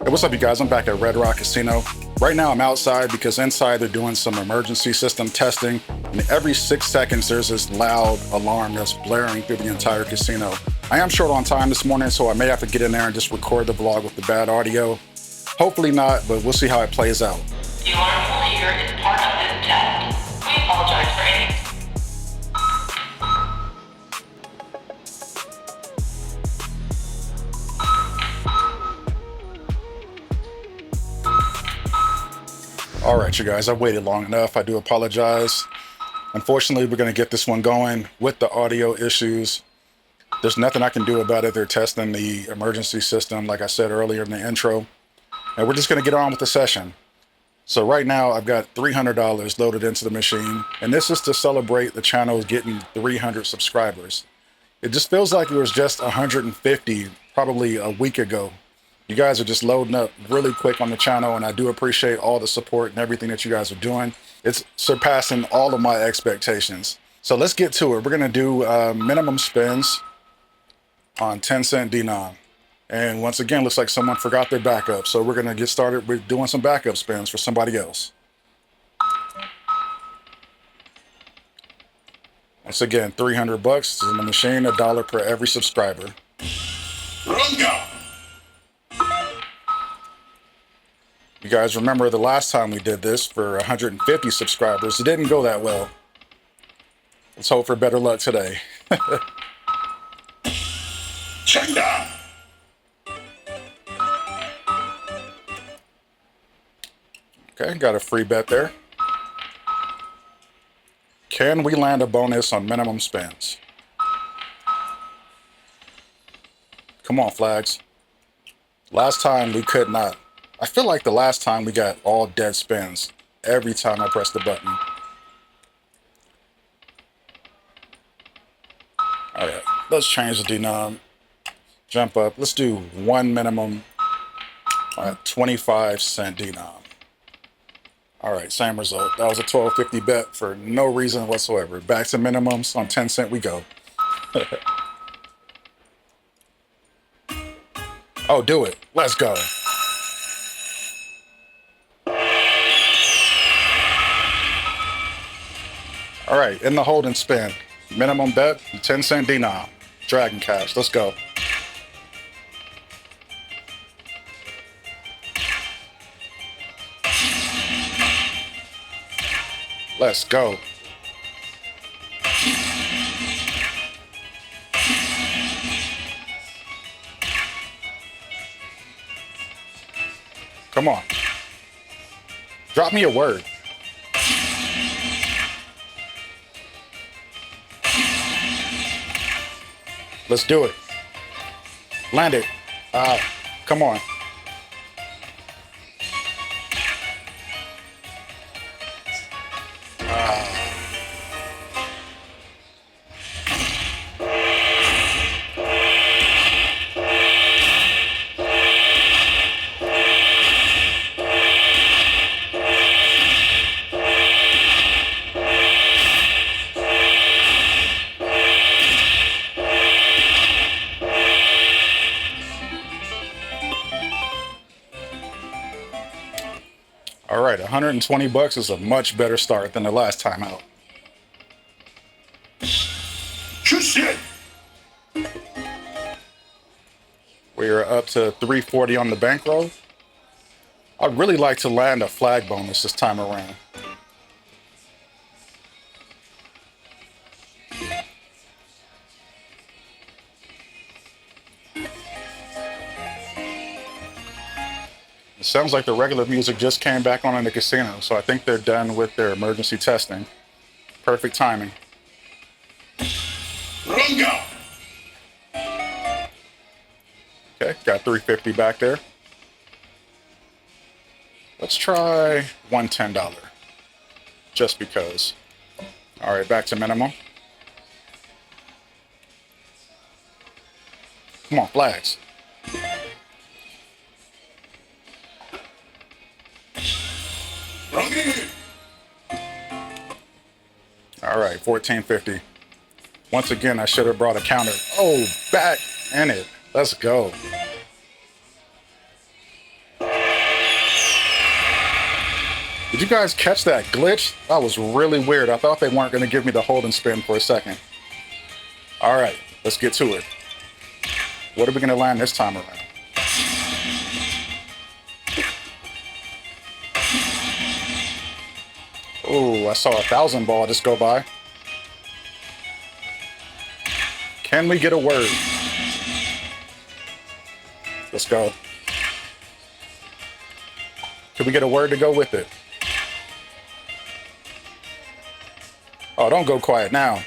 Hey, what's up, you guys? I'm back at Red Rock Casino. Right now, I'm outside because inside they're doing some emergency system testing, and every 6 seconds there's this loud alarm that's blaring through the entire casino. I am short on time this morning, so I may have to get in there and just record the vlog with the bad audio. Hopefully not, but we'll see how it plays out. The alarm will hear is part of this test. We apologize for any. All right, you guys, I've waited long enough. I do apologize. Unfortunately, we're going to get this one going with the audio issues. There's nothing I can do about it. They're testing the emergency system, like I said earlier in the intro. And we're just going to get on with the session. So right now, I've got $300 loaded into the machine. And this is to celebrate the channel getting 300 subscribers. It just feels like it was just 150 probably a week ago. You guys are just loading up really quick on the channel, and I do appreciate all the support and everything that you guys are doing. It's surpassing all of my expectations. So let's get to it. We're gonna do minimum spins on 10-cent denom. And once again, looks like someone forgot their backup. So we're gonna get started with doing some backup spins for somebody else. Once again, 300 bucks in the machine, $1 per every subscriber. Runga. You guys remember the last time we did this for 150 subscribers. It didn't go that well. Let's hope for better luck today. Chenda. Okay, got a free bet there. Can we land a bonus on minimum spins? Come on, flags. Last time we could not. I feel like the last time we got all dead spins every time I pressed the button. All right, let's change the denom. Jump up. Let's do one minimum at 25-cent denom. All right, same result. That was a $12.50 bet for no reason whatsoever. Back to minimums on 10 cent we go. Oh, do it. Let's go. All right, in the hold and spin. Minimum bet, 10-cent denom. Dragon Cash, let's go. Let's go. Come on. Drop me a word. Let's do it. Land it. Come on. All right, 120 bucks is a much better start than the last time out. Shit. We are up to 340 on the bankroll. I'd really like to land a flag bonus this time around. It sounds like the regular music just came back on in the casino, so I think they're done with their emergency testing. Perfect timing. Runga. Okay, got 350 back there. Let's try $110, just because. All right, back to minimum. Come on, flags. Runga. All right, $14.50. Once again, I should have brought a counter. Oh, back in it. Let's go. Did you guys catch that glitch? That was really weird. I thought they weren't going to give me the hold and spin for a second. All right, let's get to it. What are we going to land this time around? Oh, I saw 1,000 ball just go by. Can we get a word? Let's go. Can we get a word to go with it? Oh, don't go quiet now.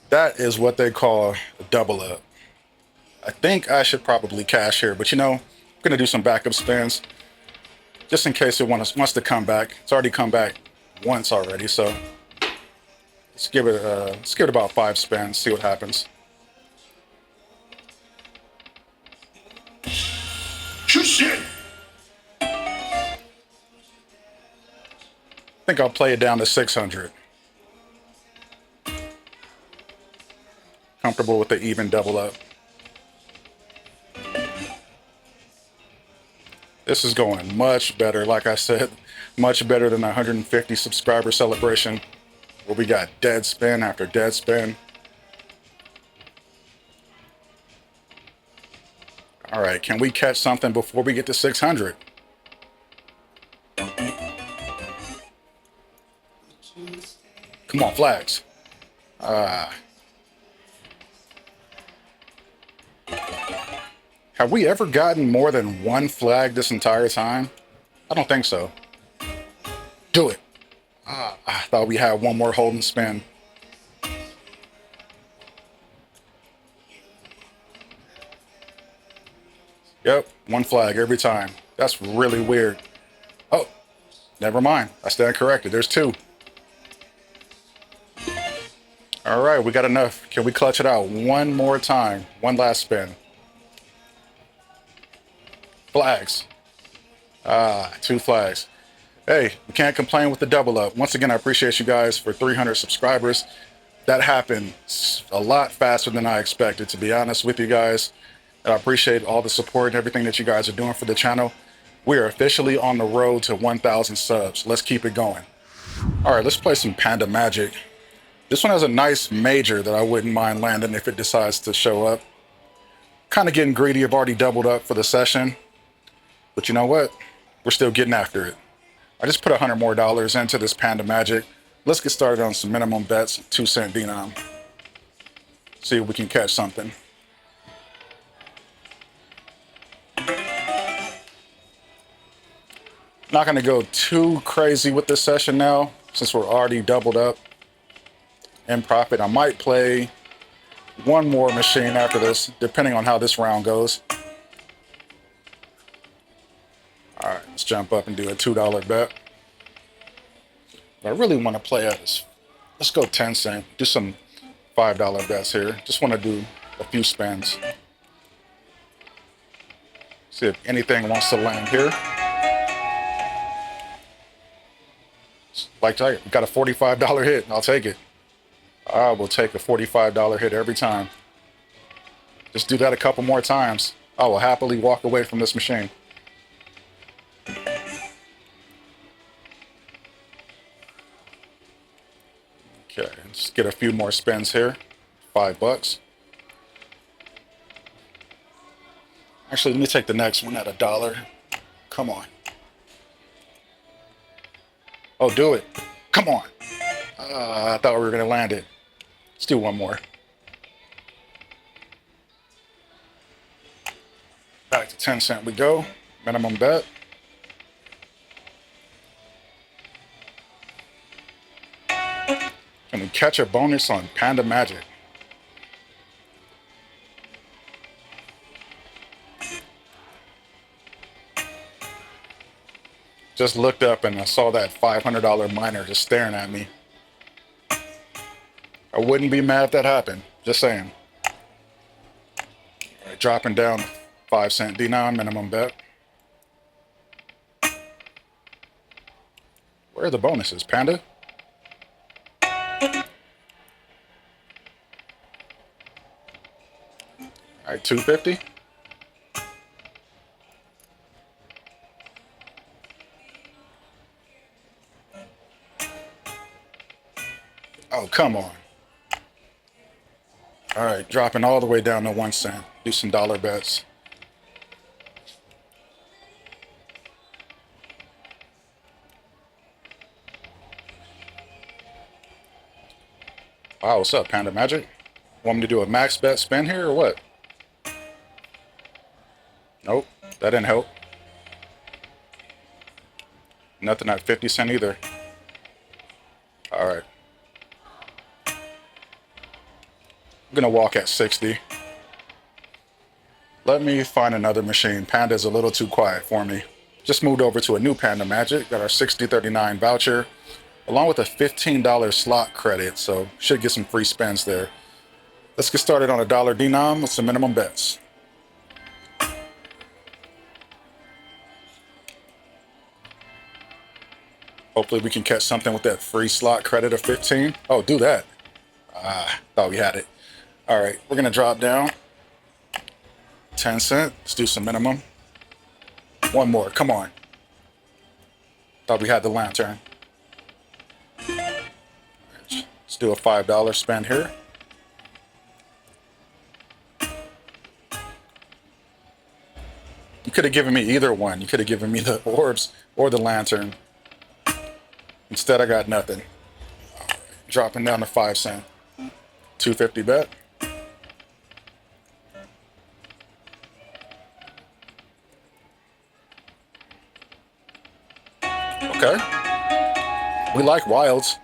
That is what they call a double up. I think I should probably cash here, but you know, I'm gonna do some backup spins just in case it wants to come back. It's already come back once already, so let's give it about 5 spins, see what happens. Shit. I think I'll play it down to 600. Comfortable with the even double up. This is going much better, like I said, much better than the 150 subscriber celebration where we got dead spin after dead spin. All right, can we catch something before we get to 600? Come on, flags. Have we ever gotten more than 1 flag this entire time? I don't think so. Do it. I thought we had one more hold and spin. Yep, 1 flag every time. That's really weird. Oh, never mind. I stand corrected. There's 2. All right, we got enough. Can we clutch it out one more time? One last spin. Flags. 2 flags. Hey, we can't complain with the double up. Once again, I appreciate you guys for 300 subscribers. That happened a lot faster than I expected, to be honest with you guys. And I appreciate all the support and everything that you guys are doing for the channel. We are officially on the road to 1,000 subs. Let's keep it going. All right, let's play some Panda Magic. This one has a nice major that I wouldn't mind landing if it decides to show up. Kind of getting greedy. I've already doubled up for the session. But you know what? We're still getting after it. I just put $100 more into this Panda Magic. Let's get started on some minimum bets, 2-cent denom. See if we can catch something. Not gonna go too crazy with this session now, since we're already doubled up in profit. I might play one more machine after this, depending on how this round goes. All right, let's jump up and do a $2 bet. What I really want to play at is, let's go 10 cent, do some $5 bets here. Just want to do a few spins. See if anything wants to land here. Like I got a $45 hit, I'll take it. I will take a $45 hit every time. Just do that a couple more times. I will happily walk away from this machine. Okay, just get a few more spins here. $5. Actually, let me take the next one at $1. Come on. Oh, do it. Come on. I thought we were going to land it. Let's do one more. Back to 10 cent we go. Minimum bet. Can we catch a bonus on Panda Magic? Just looked up and I saw that $500 miner just staring at me. I wouldn't be mad if that happened. Just saying. All right, dropping down 5 cent denom minimum bet. Where are the bonuses, Panda? All right, 250. Oh, come on. All right, dropping all the way down to 1 cent. Do some dollar bets. Wow, what's up, Panda Magic? Want me to do a max bet spin here or what? Nope, that didn't help. Nothing at 50 cent either. All right. I'm gonna walk at 60. Let me find another machine. Panda's a little too quiet for me. Just moved over to a new Panda Magic. Got our 6039 voucher, along with a $15 slot credit, so should get some free spins there. Let's get started on a dollar denom with some minimum bets. Hopefully we can catch something with that free slot credit of 15. Oh, do that. Thought we had it. All right, we're gonna drop down 10 cent. Let's do some minimum. One more, come on. Thought we had the lantern. Let's do a $5 spend here. You could have given me either one. You could have given me the orbs or the lantern. Instead, I got nothing. Dropping down to 5 cent. 250 bet. Okay. We like wilds.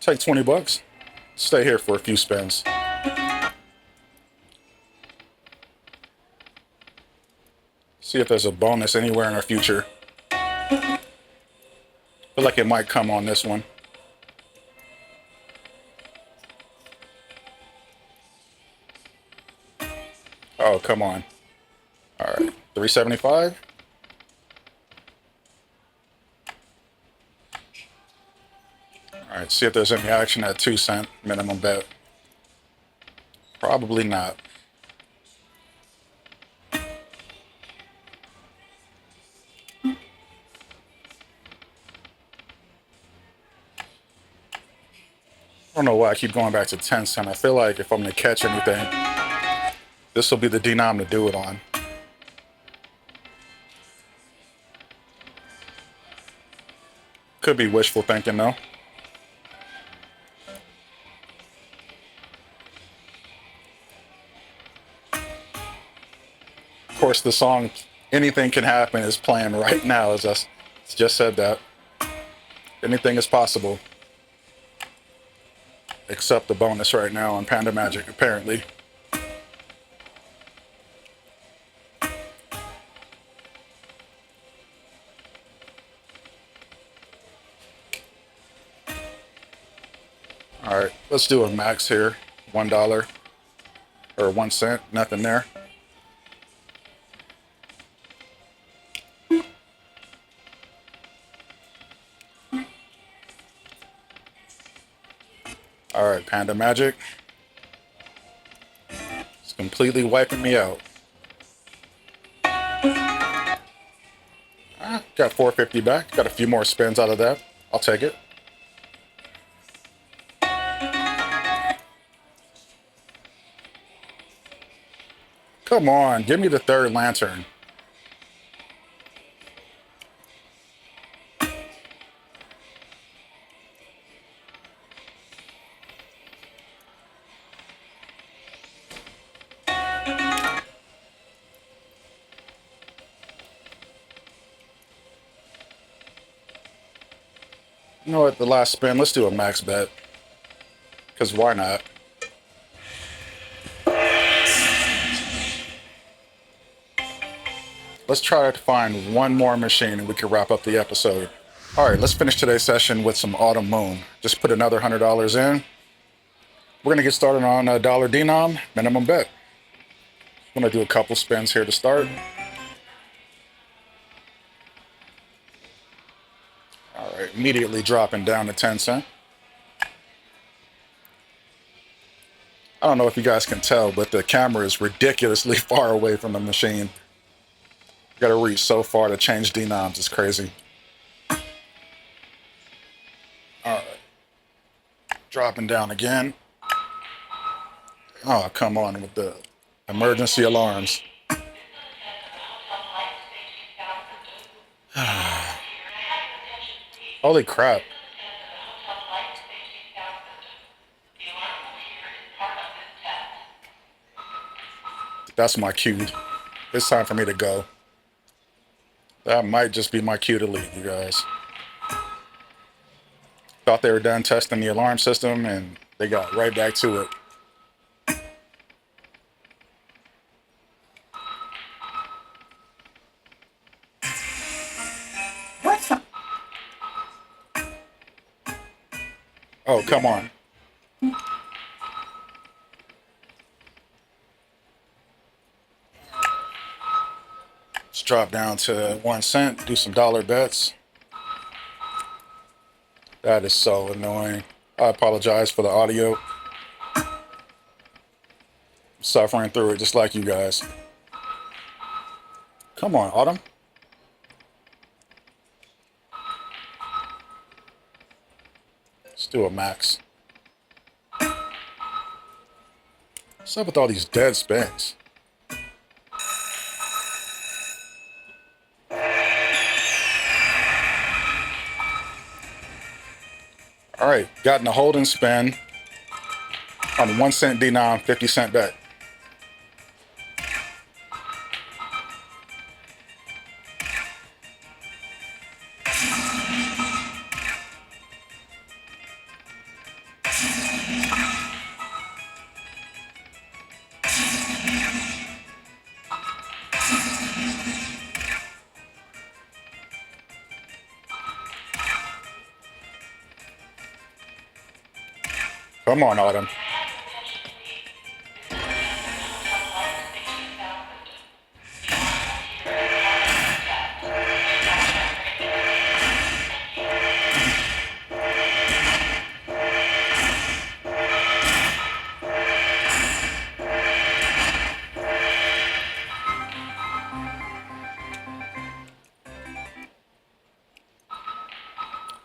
Take 20 bucks. Stay here for a few spins. See if there's a bonus anywhere in our future. Feel like it might come on this one. Oh, come on. All right, 375. All right, see if there's any action at 2 cent minimum bet. Probably not. I don't know why I keep going back to 10 cent. I feel like if I'm gonna catch anything, this will be the denom to do it on. Could be wishful thinking though. Of course, the song "Anything Can Happen" is playing right now, as I just said that. Anything is possible. Except the bonus right now on Panda Magic, apparently. All right, let's do a max here. $1 or 1 cent, nothing there. All right, Panda Magic. It's completely wiping me out. Got 450 back. Got a few more spins out of that. I'll take it. Come on, give me the third lantern. You know what, the last spin, let's do a max bet. Because why not? Let's try to find one more machine and we can wrap up the episode. All right, let's finish today's session with some Autumn Moon. Just put another $100 in. We're gonna get started on a dollar denom minimum bet. I'm gonna do a couple spins here to start. All right, immediately dropping down to 10 cent. I don't know if you guys can tell, but the camera is ridiculously far away from the machine. Got to reach so far to change denoms. It's crazy. All right, dropping down again. Oh, come on with the emergency alarms. Holy crap. That's my cue. It's time for me to go. That might just be my cue to leave, you guys. Thought they were done testing the alarm system and they got right back to it. Oh, come on. Let's drop down to 1 cent, do some dollar bets. That is so annoying. I apologize for the audio. I'm suffering through it just like you guys. Come on, Autumn. Let's do a max. What's up with all these dead spins? All right, gotten a hold and spin on 1 cent denom, 50 cent bet. Come on, Autumn.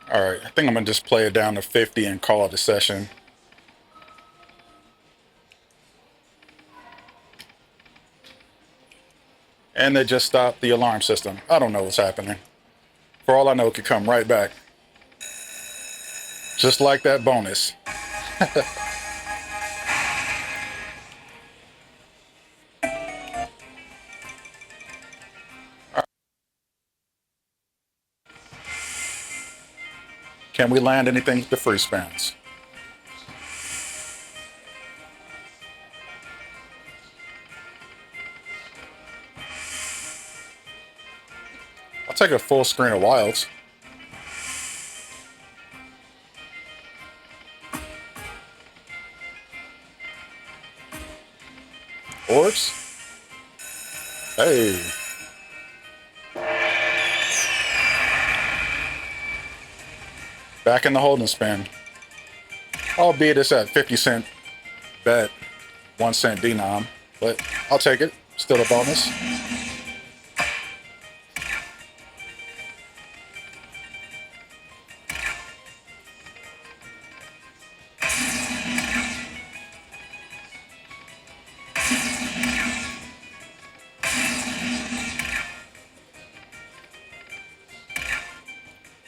All right, I think I'm gonna just play it down to 50 and call it a session. And they just stopped the alarm system. I don't know what's happening. For all I know, it could come right back. Just like that bonus. Can we land anything with the free spins? I'll take a full screen of wilds. Orbs? Hey. Back in the holding spin. Albeit it's at 50 cent bet, 1 cent denom, but I'll take it. Still a bonus.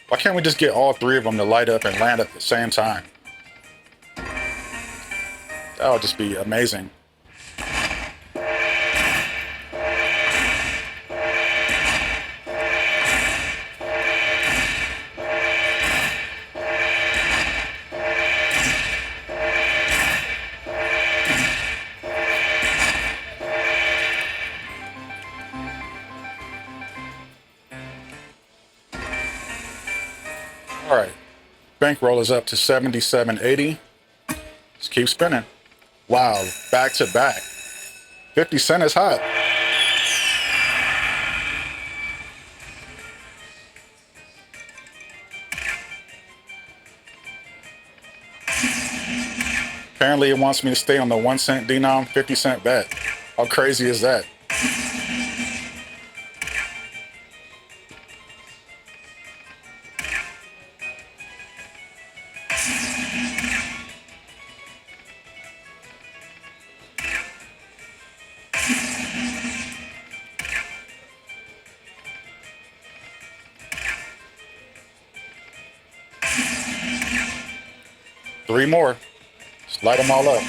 Why can't we just get all three of them to light up and land at the same time? That would just be amazing. All right, bankroll is up to 77.80. Just keep spinning. Wow, back to back. 50 cent is hot. Apparently it wants me to stay on the 1 cent denom, 50 cent bet. How crazy is that? Three more. Just light them all up.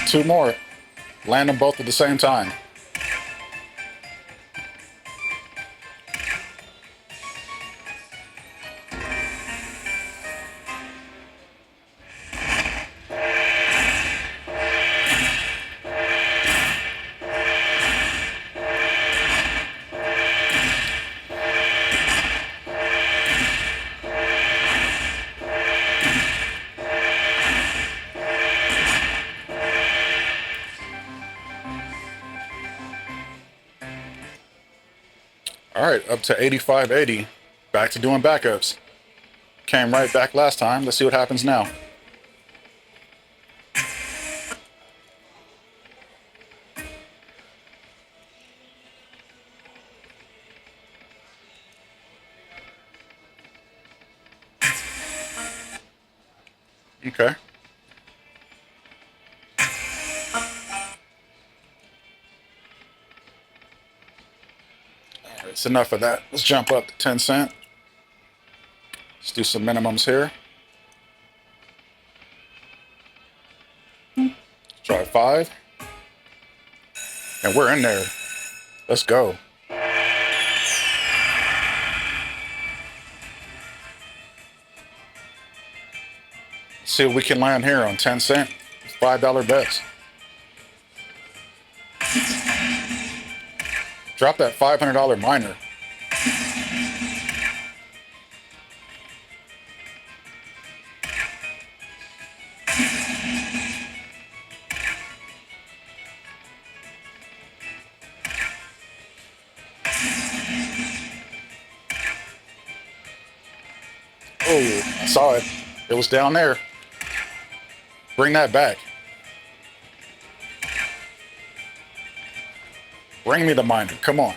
Two more. Land them both at the same time. All right, up to 85.80. Back to doing backups. Came right back last time. Let's see what happens now. Okay. All right, it's enough of that. Let's jump up to 10 cent. Let's do some minimums here. Try 5. And we're in there. Let's go. See what we can land here on 10 cent. $5 bets. Drop that $500 miner. Oh, I saw it. It was down there. Bring that back. Bring me the miner. Come on.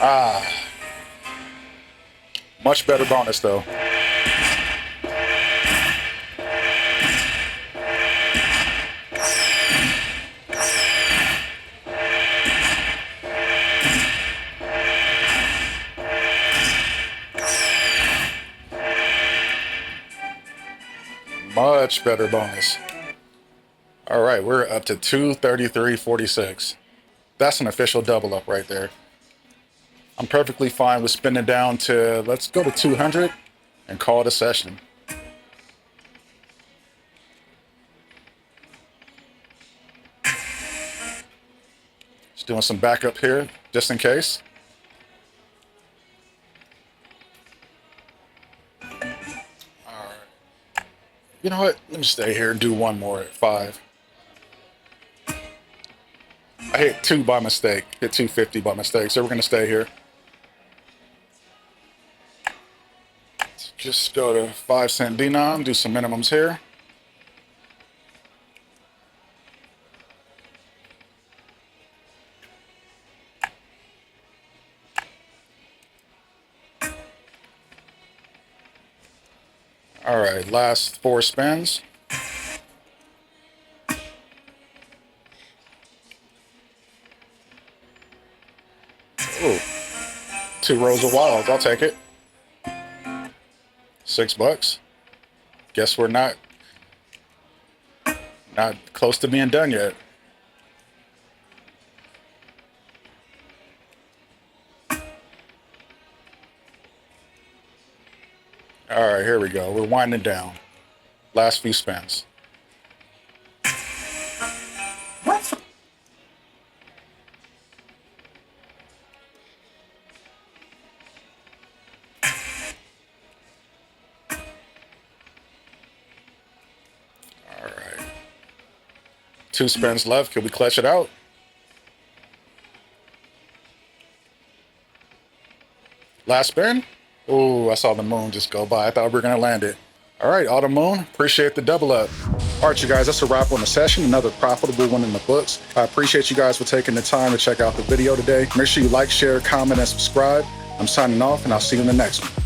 Ah. Much better bonus, though. Much better bonus. All right, we're up to 233.46. That's an official double up right there. I'm perfectly fine with spinning down to, let's go to 200 and call it a session. Just doing some backup here, just in case. All right. You know what? Let me stay here and do one more at 5. I hit 2 by mistake. Hit 250 by mistake, so we're going to stay here. Let's just go to 5 cent denom, do some minimums here. All right, last 4 spins. Ooh, 2 rows of wilds. I'll take it. $6. Guess we're not close to being done yet. All right, here we go. We're winding down. Last few spins. 2 spins left. Can we clutch it out? Last spin. Oh, I saw the moon just go by. I thought we were gonna land it. All right, Autumn Moon, appreciate the double up. All right, you guys, that's a wrap on the session. Another profitable one in the books. I appreciate you guys for taking the time to check out the video today. Make sure you like, share, comment, and subscribe. I'm signing off, and I'll see you in the next one.